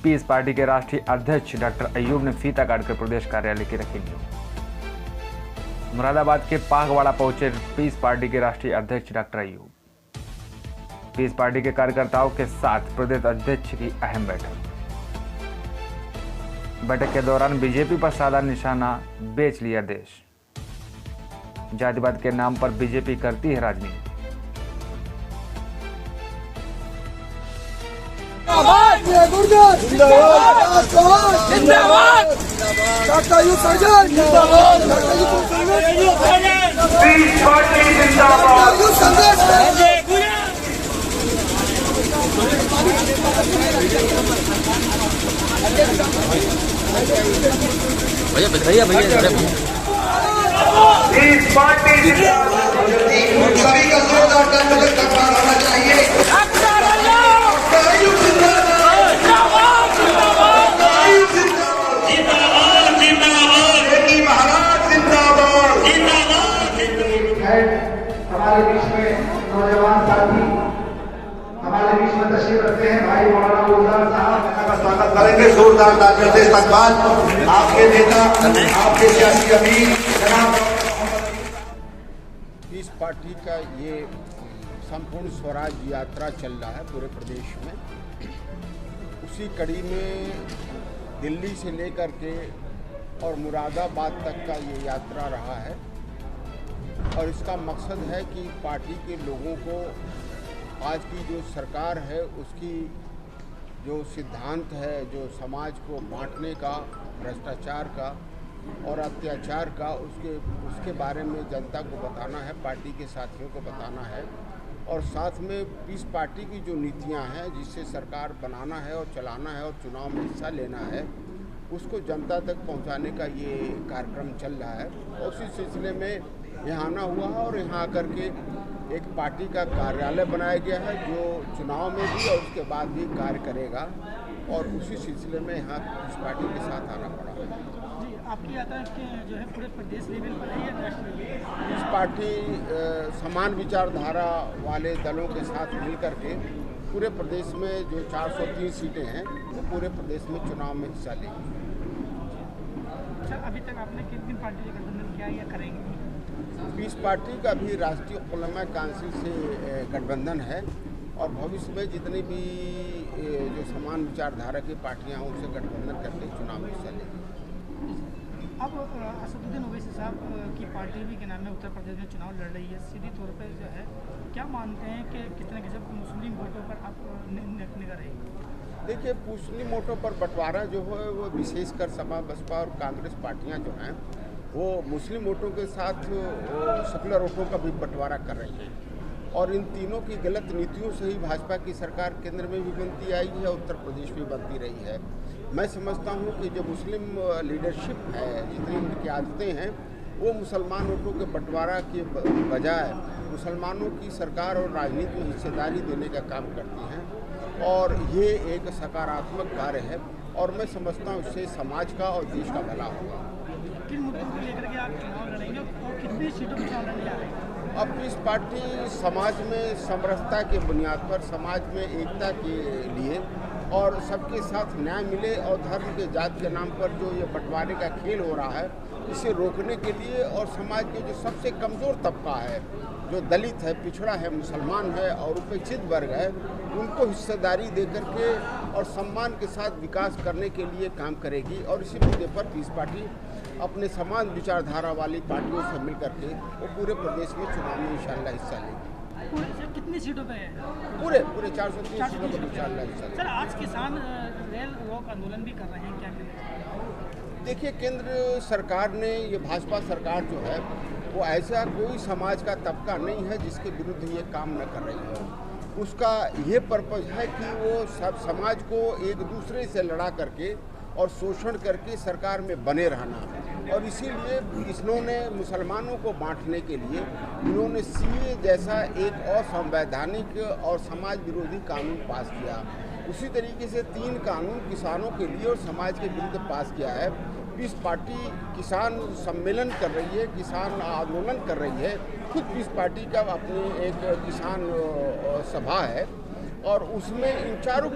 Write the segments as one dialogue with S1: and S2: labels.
S1: Piece party के राष्ट्रीय अध्यक्ष डॉक्टर अयूब ने फीता काटकर प्रदेश कार्यालय की रखी नींव। मुरादाबाद के पागवाड़ा पहुंचे पीस पार्टी के राष्ट्रीय अध्यक्ष डॉक्टर अयूब। पीस पार्टी के कार्यकर्ताओं के साथ प्रदेश अध्यक्ष की अहम बैठक के दौरान बीजेपी पर साधा निशाना बेच लिया देश। जातिवाद के नाम पर बीजेपी करती है राजनीति।
S2: भैया
S3: इस पार्टी सभी का जोरदार तालियों का ताल होना चाहिए। हमारे बीच में नौजवान साथी हमारे बीच में तशरीफ रखते हैं भाई मौलाना गुलजार साहब का स्वागत करेंगे जोरदार तालियों से। इस्तकबाल आपके नेता आपके सियासी अमीर जनाब।
S4: इस पार्टी का ये संपूर्ण स्वराज यात्रा चल रहा है पूरे प्रदेश में। उसी कड़ी में दिल्ली से लेकर के और मुरादाबाद तक का ये यात्रा रहा है और इसका मकसद है कि पार्टी के लोगों को आज की जो सरकार है उसकी जो सिद्धांत है, जो समाज को बांटने का, भ्रष्टाचार का और अत्याचार का, उसके बारे में जनता को बताना है, पार्टी के साथियों को बताना है और साथ में पीस पार्टी की जो नीतियां हैं जिससे सरकार बनाना है और चलाना है और चुनाव में हिस्सा लेना है उसको जनता तक पहुंचाने का ये कार्यक्रम चल रहा है। और उसी सिलसिले में यहाँ आना हुआ है और यहाँ आकर के एक पार्टी का कार्यालय बनाया गया है जो चुनाव में भी और उसके बाद भी कार्य करेगा और उसी सिलसिले में यहाँ इस पार्टी के साथ आना पड़ा है।
S5: जी, आपकी यात्रा जो है पूरे प्रदेश लेवल पर है या नेशनल?
S4: इस पार्टी समान विचारधारा वाले दलों के साथ मिलकर के पूरे प्रदेश में जो 403 सीटें हैं वो पूरे प्रदेश में चुनाव में हिस्सा लेंगी।
S5: अच्छा, अभी तक आपने किन पार्टी का गठबंधन किया या करेंगे?
S4: पीस पार्टी का भी राष्ट्रीय उलमा काउंसिल से गठबंधन है और भविष्य में जितनी भी जो समान विचारधारा की पार्टियां हैं उनसे गठबंधन करके चुनाव में हिस्सा लेंगी।
S5: अब असदुद्दीन ओवैसी साहब की पार्टी भी के नाम में उत्तर प्रदेश में चुनाव लड़ रही है। सीधी तौर पर जो है क्या मानते हैं कि कितने गजब मुस्लिम वोटों पर आप निगाह रहेगी?
S4: देखिए, मुस्लिम वोटों पर बंटवारा जो है वो विशेषकर सपा बसपा और कांग्रेस पार्टियां जो हैं वो मुस्लिम वोटों के साथ सेकुलर वोटों का भी बंटवारा कर रही हैं और इन तीनों की गलत नीतियों से ही भाजपा की सरकार केंद्र में भी बनती आई है, उत्तर प्रदेश में बनती रही है। मैं समझता हूं कि जो मुस्लिम लीडरशिप है, जितनी उनकी आदतें हैं, वो मुसलमान वोटों के बंटवारा के बजाय मुसलमानों की सरकार और राजनीति में हिस्सेदारी देने का काम करती हैं और ये एक सकारात्मक कार्य है और मैं समझता हूँ इससे समाज का और देश का भला होगा।
S5: किन मुद्दों को लेकर के आप चुनाव लड़ेंगे और कितनी सीटों पर चुनाव लड़ने जा रहे हैं?
S4: अब इस पार्टी समाज में समरसता के बुनियाद पर, समाज में एकता के लिए और सबके साथ न्याय मिले और धर्म के जाति के नाम पर जो ये बंटवारे का खेल हो रहा है इसे रोकने के लिए और समाज के जो सबसे कमज़ोर तबका है, जो दलित है, पिछड़ा है, मुसलमान है और उपेक्षित वर्ग है, उनको हिस्सेदारी दे करके और सम्मान के साथ विकास करने के लिए काम करेगी और इसी मुद्दे पर पीस पार्टी अपने समान विचारधारा वाली पार्टियों से मिल करके वो पूरे प्रदेश में चुनाव में इंशाल्लाह हिस्सा लेगी।
S5: कितनी सीटों पे है?
S4: पूरे 403 सीटों पर इंशाल्लाह हिस्सा लेगी।
S5: सर, आज किसान रेल रोक आंदोलन भी कर रहे हैं, क्या करें?
S4: देखिए, केंद्र सरकार ने, ये भाजपा सरकार जो है वो ऐसा कोई समाज का तबका नहीं है जिसके विरुद्ध ये काम न कर रही है। उसका ये पर्पज़ है कि वो सब समाज को एक दूसरे से लड़ा करके और शोषण करके सरकार में बने रहना और इसीलिए इन्होंने मुसलमानों को बांटने के लिए इन्होंने सीए जैसा एक असंवैधानिक और समाज विरोधी कानून पास किया। उसी तरीके से 3 कानून किसानों के लिए और समाज के विरुद्ध पास किया है। पीस पार्टी किसान सम्मेलन कर रही है, किसान आंदोलन कर रही है। खुद पीस पार्टी का अपनी एक किसान सभा है और उसमें इन चारों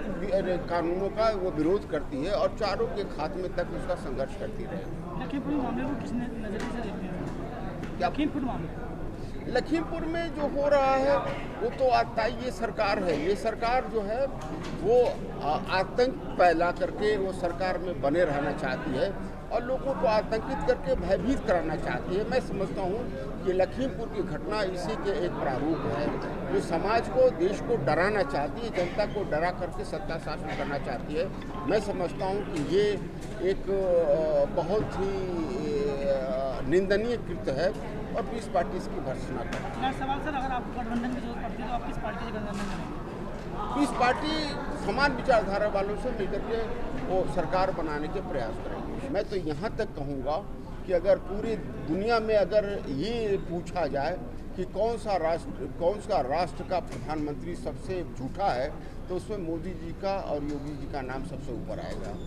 S4: कानूनों का वो विरोध करती है और चारों के खात्मे तक उसका संघर्ष करती रहेगी।
S5: लखीमपुर मामले को किस नजरिए से देखते हैं?
S4: क्या
S5: लखीमपुर मामले
S4: लखीमपुर में जो हो रहा है वो तो आता ये सरकार है, ये सरकार जो है वो आतंक फैला करके वो सरकार में बने रहना चाहती है और लोगों को आतंकित करके भयभीत कराना चाहती है। मैं समझता हूँ कि लखीमपुर की घटना इसी के एक प्रारूप है, जो समाज को, देश को डराना चाहती है, जनता को डरा करके सत्ता शासन करना चाहती है। मैं समझता हूँ कि ये एक बहुत ही निंदनीय कृत्य है और पीस पार्टी इसकी भर्त्सना करती है।
S5: सवाल सर, अगर आपको गठबंधन की जरूरत पड़ती है तो आप किस पार्टी से गठबंधन करेंगे?
S4: पीस पार्टी समान विचारधारा वालों से मिलकर के वो सरकार बनाने के प्रयास करेंगे। मैं तो यहाँ तक कहूँगा कि अगर पूरी दुनिया में अगर ये पूछा जाए कि कौन सा राष्ट्र का प्रधानमंत्री सबसे झूठा है, तो उसमें मोदी जी का और योगी जी का नाम सबसे ऊपर आएगा।